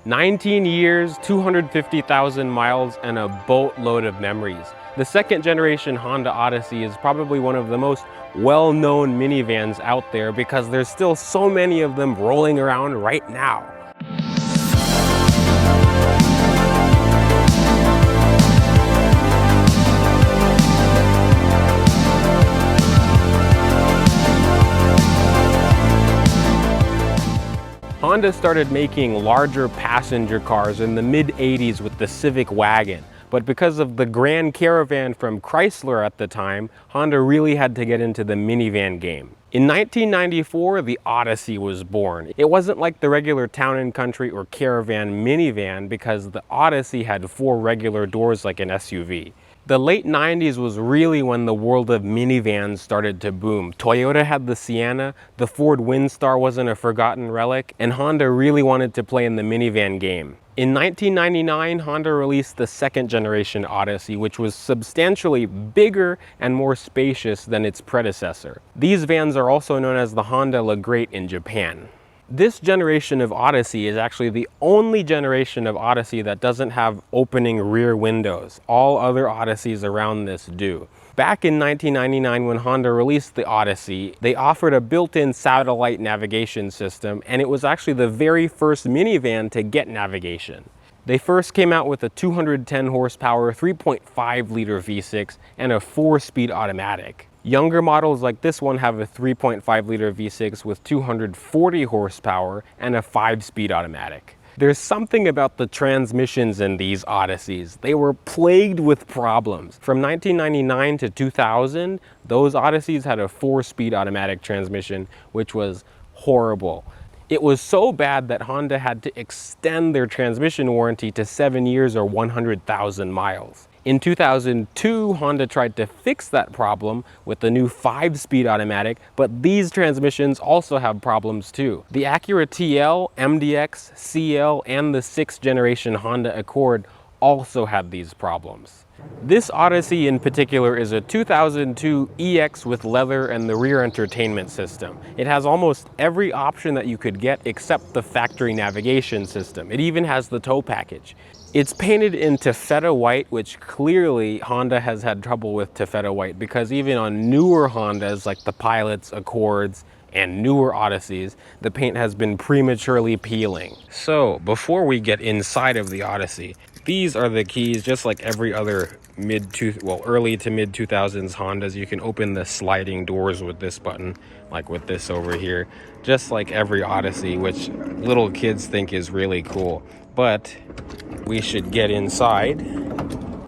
19 years, 250,000 miles, and a boatload of memories. The second generation Honda Odyssey is probably one of the most well-known minivans out there because there's still so many of them rolling around right now. Honda started making larger passenger cars in the mid-80s with the Civic wagon. But because of the Grand Caravan from Chrysler at the time, Honda really had to get into the minivan game. In 1994, the Odyssey was born. It wasn't like the regular Town & Country or Caravan minivan because the Odyssey had 4 regular doors like an SUV. The late 90s was really when the world of minivans started to boom. Toyota had the Sienna, the Ford Windstar wasn't a forgotten relic, and Honda really wanted to play in the minivan game. In 1999, Honda released the second generation Odyssey, which was substantially bigger and more spacious than its predecessor. These vans are also known as the Honda Le Great in Japan. This generation of Odyssey is actually the only generation of Odyssey that doesn't have opening rear windows. All other Odysseys around this do. Back in 1999, when Honda released the Odyssey, they offered a built-in satellite navigation system, and it was actually the very first minivan to get navigation. They first came out with a 210 horsepower, 3.5 liter V6 and a 4-speed automatic. Younger models like this one have a 3.5 liter V6 with 240 horsepower and a 5-speed automatic. There's something about the transmissions in these Odysseys. They were plagued with problems. From 1999 to 2000, those Odysseys had a 4-speed automatic transmission, which was horrible. It was so bad that Honda had to extend their transmission warranty to 7 years or 100,000 miles. In 2002, Honda tried to fix that problem with the new 5-speed automatic, but these transmissions also have problems too. The Acura TL, MDX, CL, and the 6th generation Honda Accord also had these problems. This Odyssey in particular is a 2002 EX with leather and the rear entertainment system. It has almost every option that you could get except the factory navigation system. It even has the tow package. It's painted in taffeta white, which clearly Honda has had trouble with taffeta white because even on newer Hondas like the Pilots, Accords, and newer Odysseys, the paint has been prematurely peeling. So before we get inside of the Odyssey, these are the keys. Just like every other early to mid 2000s Hondas, you can open the sliding doors with this button, like with this over here, just like every Odyssey, which little kids think is really cool. But we should get inside.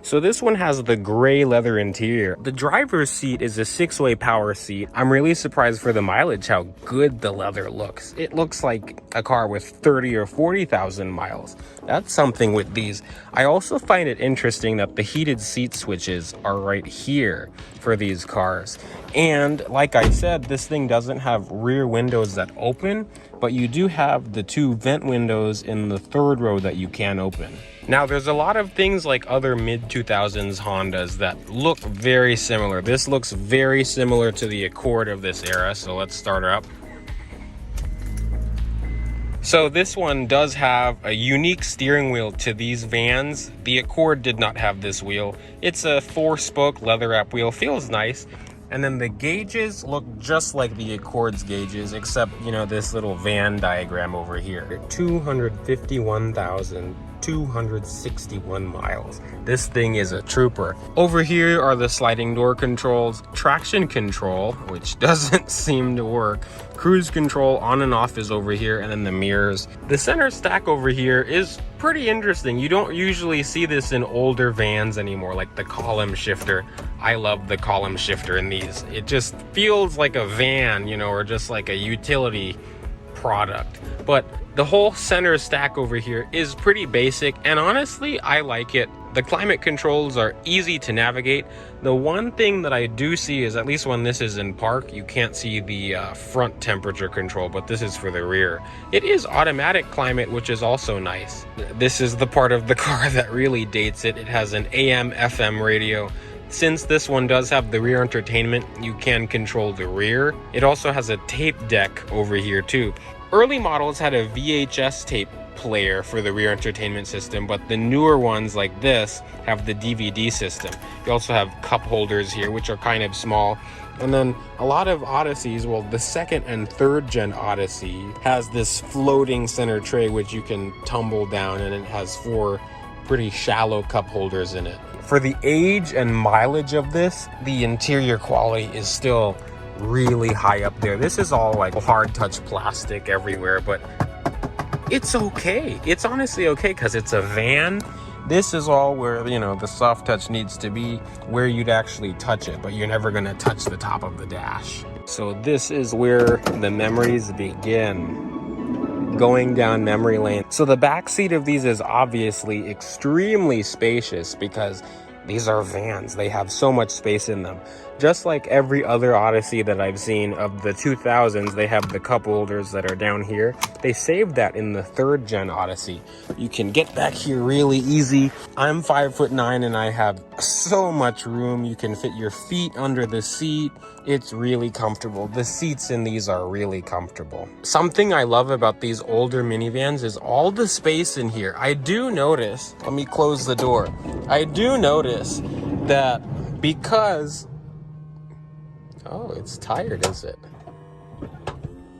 So this one has the gray leather interior. The driver's seat is a 6-way power seat. I'm really surprised for the mileage how good the leather looks. It looks like a car with 30 or 40,000 miles. That's something with these. I also find it interesting that the heated seat switches are right here for these cars. And like I said, this thing doesn't have rear windows that open, but you do have the 2 vent windows in the 3rd row that you can open. Now, there's a lot of things like other mid-2000s Hondas that look very similar. This looks very similar to the Accord of this era, so let's start her up. So this one does have a unique steering wheel to these vans. The Accord did not have this wheel. It's a 4-spoke leather wrap wheel, feels nice. And then the gauges look just like the Accord's gauges, except, you know, this little van diagram over here. 251,261 miles. This thing is a trooper. Over here are the sliding door controls, traction control, which doesn't seem to work. Cruise control on and off is over here, and then the mirrors. The center stack over here is pretty interesting. You don't usually see this in older vans anymore, like the column shifter. I love the column shifter in these. It just feels like a van, you know, or just like a utility product. But the whole center stack over here is pretty basic, and honestly, I like it. The climate controls are easy to navigate. The one thing that I do see is, at least when this is in park, you can't see the front temperature control, but this is for the rear. It is automatic climate, which is also nice. This is the part of the car that really dates it. It has an AM/FM radio. Since this one does have the rear entertainment, you can control the rear. It also has a tape deck over here too. Early models had a VHS tape player for the rear entertainment system, but the newer ones like this have the DVD system. You also have cup holders here, which are kind of small. And then a lot of Odysseys, well, the second and third gen Odyssey has this floating center tray which you can tumble down, and it has 4 pretty shallow cup holders in it. For the age and mileage of this, the interior quality is still really high up there. This is all like hard touch plastic everywhere, but it's okay. It's honestly okay because it's a van. This is all where, you know, the soft touch needs to be, where you'd actually touch it, but you're never going to touch the top of the dash. So this is where the memories begin, going down memory lane. So the back seat of these is obviously extremely spacious because these are vans. They have so much space in them. Just like every other Odyssey that I've seen of the 2000s, they have the cup holders that are down here. They saved that in the third gen Odyssey. You can get back here really easy. I'm 5'9" and I have so much room. You can fit your feet under the seat. It's really comfortable. The seats in these are really comfortable. Something I love about these older minivans is all the space in here. I do notice, let me close the door. I do notice that because, oh, it's tired, is it?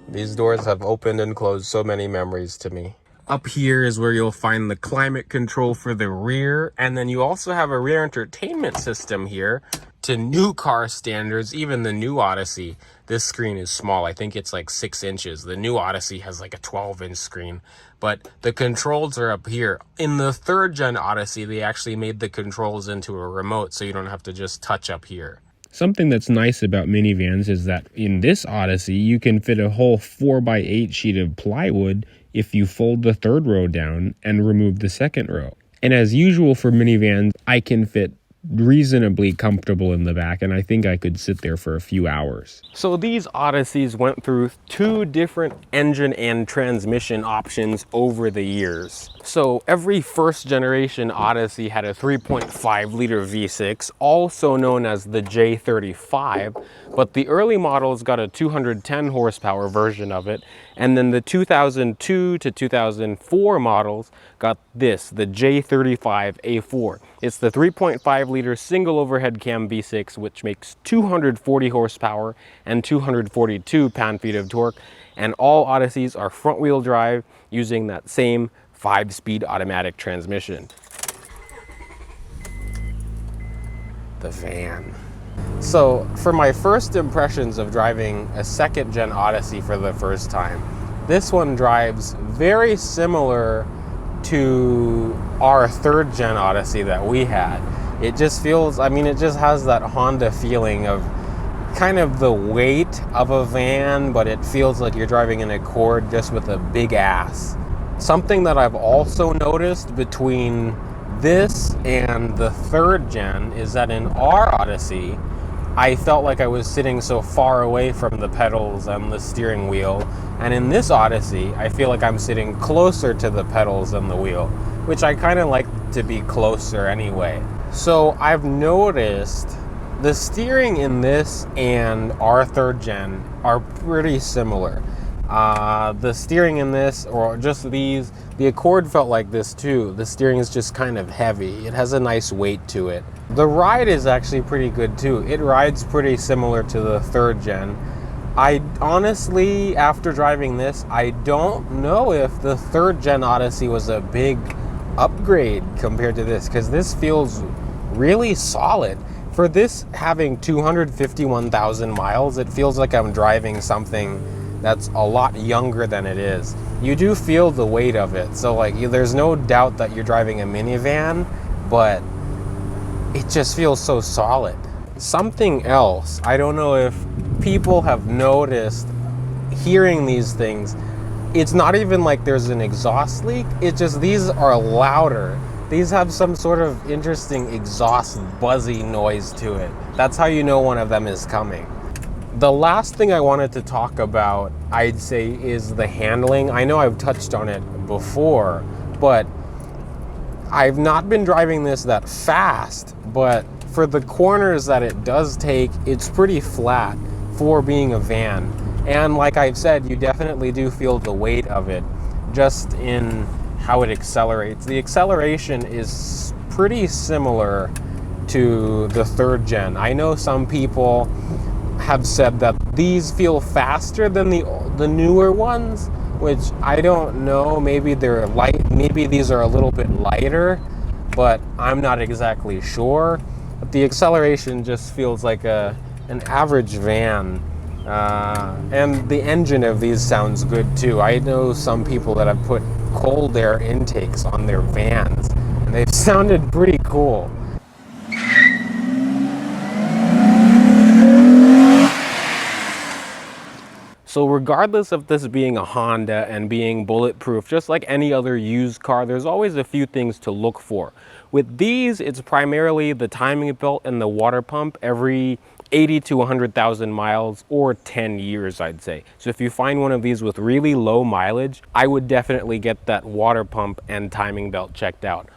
These doors have opened and closed so many memories to me. Up here is where you'll find the climate control for the rear, and then you also have a rear entertainment system here. To new car standards, even the new Odyssey, this screen is small. I think it's like 6 inches. The new Odyssey has like a 12-inch screen, but the controls are up here. In the third gen Odyssey, they actually made the controls into a remote, so you don't have to just touch up here. Something that's nice about minivans is that in this Odyssey, you can fit a whole 4x8 sheet of plywood if you fold the third row down and remove the second row. And as usual for minivans, I can fit reasonably comfortable in the back, and I think I could sit there for a few hours. So these Odysseys went through 2 different engine and transmission options over the years. So every first generation Odyssey had a 3.5 liter V6, also known as the J35, but the early models got a 210 horsepower version of it, and then the 2002 to 2004 models got this, the J35A4. It's the 3.5 liter single overhead cam V6, which makes 240 horsepower and 242 pound-feet of torque, and all Odysseys are front-wheel drive using that same 5-speed automatic transmission. The van. So for my first impressions of driving a second gen Odyssey for the first time, this one drives very similar to our third gen Odyssey that we had. It just feels, I mean, it just has that Honda feeling of kind of the weight of a van, but it feels like you're driving an Accord just with a big ass. Something that I've also noticed between this and the third gen is that in our Odyssey, I felt like I was sitting so far away from the pedals and the steering wheel. And in this Odyssey, I feel like I'm sitting closer to the pedals and the wheel, which I kind of like to be closer anyway. So I've noticed the steering in this and our third gen are pretty similar. The steering in this, or just these, the Accord felt like this too. The steering is just kind of heavy. It has a nice weight to it. The ride is actually pretty good too. It rides pretty similar to the third gen. I honestly, after driving this, I don't know if the third gen Odyssey was a big upgrade compared to this, because this feels really solid. For this having 251,000 miles, it feels like I'm driving something that's a lot younger than it is. You do feel the weight of it, so like there's no doubt that you're driving a minivan, but it just feels so solid. Something else, I don't know if people have noticed hearing these things, it's not even like there's an exhaust leak, it's just these are louder. These have some sort of interesting exhaust buzzy noise to it. That's how you know one of them is coming. The last thing I wanted to talk about, I'd say, is the handling. I know I've touched on it before, but I've not been driving this that fast, but for the corners that it does take, it's pretty flat for being a van. And like I've said, you definitely do feel the weight of it just in how it accelerates. The acceleration is pretty similar to the third gen. I know some people have said that these feel faster than the newer ones, which I don't know. Maybe they're light, maybe these are a little bit lighter, but I'm not exactly sure. But the acceleration just feels like an average van. And the engine of these sounds good too. I know some people that have put cold air intakes on their vans, and they've sounded pretty cool. So regardless of this being a Honda and being bulletproof, just like any other used car, there's always a few things to look for. With these, it's primarily the timing belt and the water pump every 80 to 100,000 miles or 10 years, I'd say. So if you find one of these with really low mileage, I would definitely get that water pump and timing belt checked out.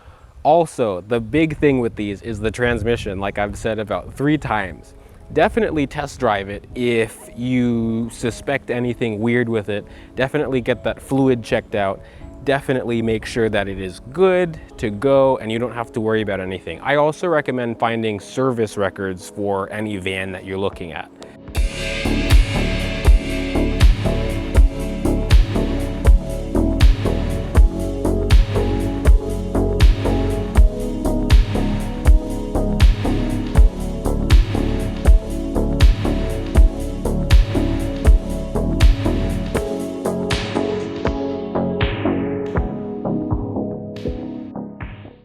Also, the big thing with these is the transmission, like I've said about 3 times. Definitely test drive it if you suspect anything weird with it. Definitely get that fluid checked out. Definitely make sure that it is good to go and you don't have to worry about anything. I also recommend finding service records for any van that you're looking at.